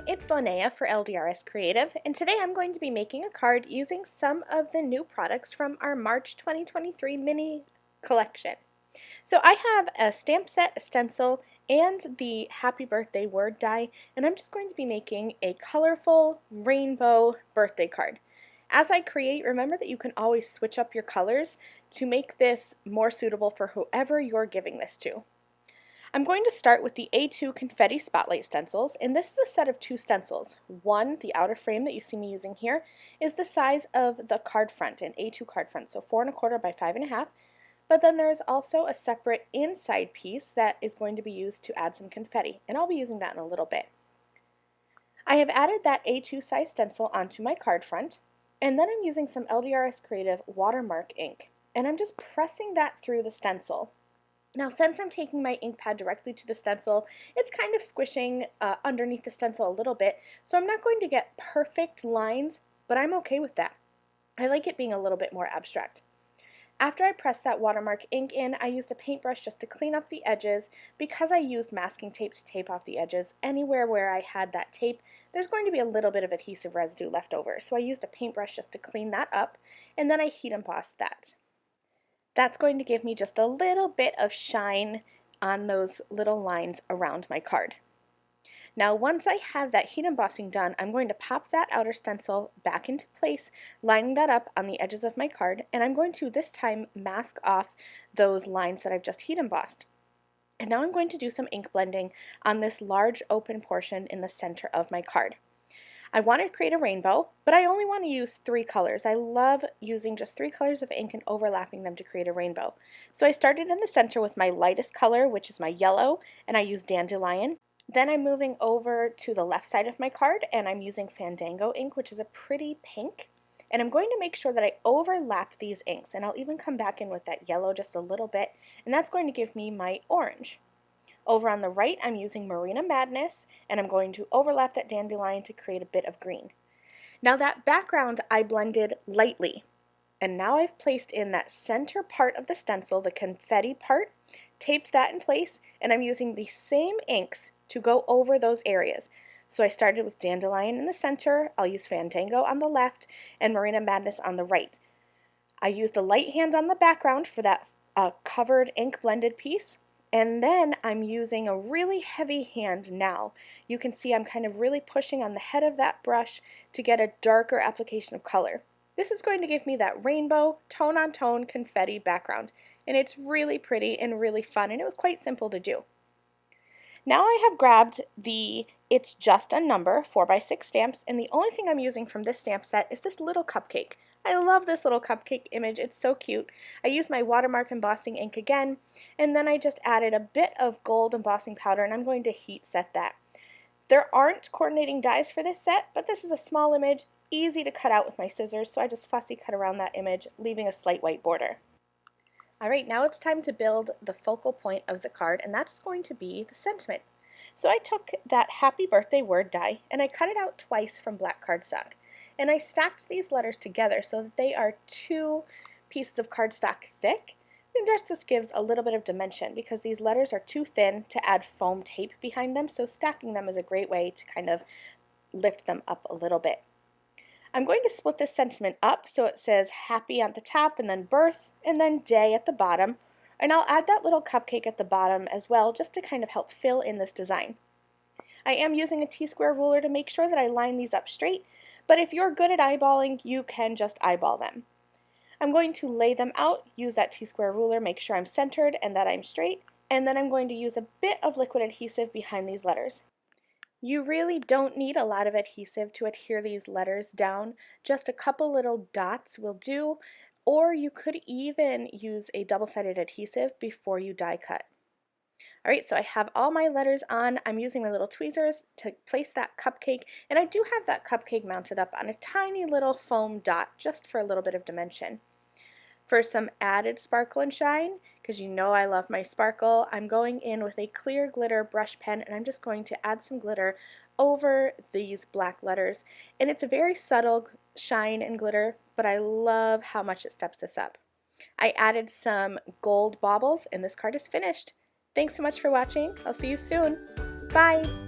it's Lynnea for LDRS Creative, and today I'm going to be making a card using some of the new products from our March 2023 mini collection. So I have a stamp set, a stencil, and the Happy Birthday word die, and I'm just going to be making a colorful rainbow birthday card. As I create, remember that you can always switch up your colors to make this more suitable for whoever you're giving this to. I'm going to start with the A2 Confetti Spotlight stencils, and this is a set of two stencils. One, the outer frame that you see me using here, is the size of the card front, an A2 card front, so 4 1/4 by 5 1/2. But then there's also a separate inside piece that is going to be used to add some confetti, and I'll be using that in a little bit. I have added that A2 size stencil onto my card front, and then I'm using some LDRS Creative watermark ink, and I'm just pressing that through the stencil. Now, since I'm taking my ink pad directly to the stencil, it's kind of squishing underneath the stencil a little bit, so I'm not going to get perfect lines, but I'm okay with that. I like it being a little bit more abstract. After I pressed that watermark ink in, I used a paintbrush just to clean up the edges. Because I used masking tape to tape off the edges, anywhere where I had that tape, there's going to be a little bit of adhesive residue left over, so I used a paintbrush just to clean that up, and then I heat embossed that. That's going to give me just a little bit of shine on those little lines around my card. Now once I have that heat embossing done, I'm going to pop that outer stencil back into place, lining that up on the edges of my card, and I'm going to this time mask off those lines that I've just heat embossed. And now I'm going to do some ink blending on this large open portion in the center of my card. I want to create a rainbow, but I only want to use 3 colors. I love using just 3 colors of ink and overlapping them to create a rainbow. So I started in the center with my lightest color, which is my yellow, and I used Dandelion. Then I'm moving over to the left side of my card, and I'm using Fandango ink, which is a pretty pink. And I'm going to make sure that I overlap these inks, and I'll even come back in with that yellow just a little bit, and that's going to give me my orange. Over on the right, I'm using Marina Madness, and I'm going to overlap that dandelion to create a bit of green. Now that background I blended lightly, and now I've placed in that center part of the stencil, the confetti part, taped that in place, and I'm using the same inks to go over those areas. So I started with Dandelion in the center, I'll use Fandango on the left, and Marina Madness on the right. I used a light hand on the background for that covered ink blended piece. And then I'm using a really heavy hand now. You can see I'm kind of really pushing on the head of that brush to get a darker application of color. This is going to give me that rainbow, tone-on-tone confetti background. And it's really pretty and really fun, and it was quite simple to do. Now I have grabbed the It's Just a Number 4x6 stamps, and the only thing I'm using from this stamp set is this little cupcake. I love this little cupcake image, it's so cute. I used my watermark embossing ink again, and then I just added a bit of gold embossing powder, and I'm going to heat set that. There aren't coordinating dies for this set, but this is a small image, easy to cut out with my scissors, so I just fussy cut around that image, leaving a slight white border. Alright, now it's time to build the focal point of the card, and that's going to be the sentiment. So I took that Happy Birthday word die, and I cut it out twice from black cardstock. And I stacked these letters together so that they are 2 pieces of cardstock thick, and that just gives a little bit of dimension because these letters are too thin to add foam tape behind them, so stacking them is a great way to kind of lift them up a little bit. I'm going to split this sentiment up so it says happy at the top, and then birth, and then day at the bottom, and I'll add that little cupcake at the bottom as well just to kind of help fill in this design. I am using a T-square ruler to make sure that I line these up straight, but if you're good at eyeballing, you can just eyeball them. I'm going to lay them out, use that T-square ruler, make sure I'm centered and that I'm straight, and then I'm going to use a bit of liquid adhesive behind these letters. You really don't need a lot of adhesive to adhere these letters down, just a couple little dots will do, or you could even use a double-sided adhesive before you die cut. Alright, so I have all my letters on. I'm using my little tweezers to place that cupcake, and I do have that cupcake mounted up on a tiny little foam dot just for a little bit of dimension. For some added sparkle and shine, because you know I love my sparkle, I'm going in with a clear glitter brush pen, and I'm just going to add some glitter over these black letters. And it's a very subtle shine and glitter, but I love how much it steps this up. I added some gold baubles, and this card is finished. Thanks so much for watching. I'll see you soon. Bye!